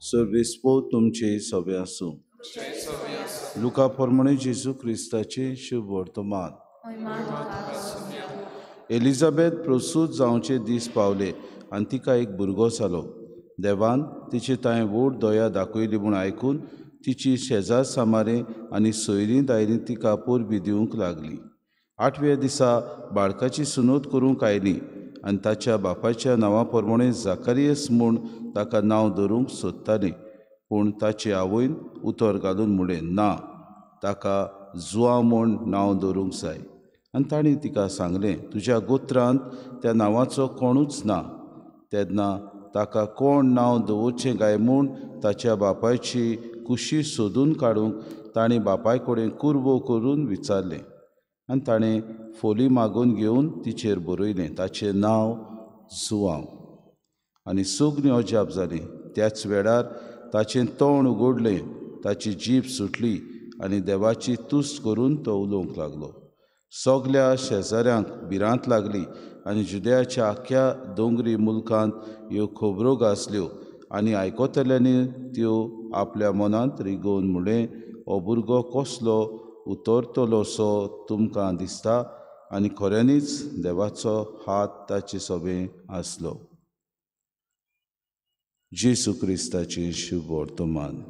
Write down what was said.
सर्वेस्पो तुमचे सवे आसूं. लुका प्रमाणे जेजू क्रिस्ताचे शुभ वर्तमान. एलिझाबेथ प्रसूत जावचे दीस पावले आनी तिका एक भुरगो जालो. देवान तिचे तांय व्हड दया दाखयली म्हूण आयकून तिची शेजार सामारे आनी सोयरीं दायरीं तिका परबी दिवंक लागलीं. 8व्या दिसा बाळकाची सुनोत करूंक आयली आनी ताच्या बापायच्या नांवा प्रमाणे जाकारियस म्हूण ताका नांव दवरूंक सोदतालीं. पूण ताचे आवयन उतर घालून म्हणलें, ना, ताका जुआंव म्हूण नांव दवरूंक जाय. आनी ताणीं तिका सांगलें, तुज्या गोत्रांत त्या नांवाचो कोणूच ना. तेन्ना ताका कोण नांव दवरचें काय म्हूण ताच्या बापायची कुशी सोदून काडूंक ताणीं बापाय कडेन कुरवो करून विचारलें. आनी ताणें फोली मागून घेवन तिचेर बरयलें, ताचें नांव जुआंव. आनी सगळीं अजाप जालीं. त्याच वेळार ताचें तोंड उगडलें, ताची जीब सुटली आनी देवाची तुस्त करून तो उलोवंक लागलो. सगल्या शेजाऱ्यांक भिरांत लागली आनी जुदेयाच्या आख्या दोंगरी मुल्कांत ह्यो खबरो गाजल्यो. आनी आयकतल्यांनी त्यो आपल्या मनांत रिगोवन म्हणलें, हो भुरगो कसलो उतरतलो सो तुमकां दिसता आनी खऱ्यांनीच देवाचो हात ताचे सोबे आसलो. जेजू क्रिस्ताचें शुभ वर्तमान.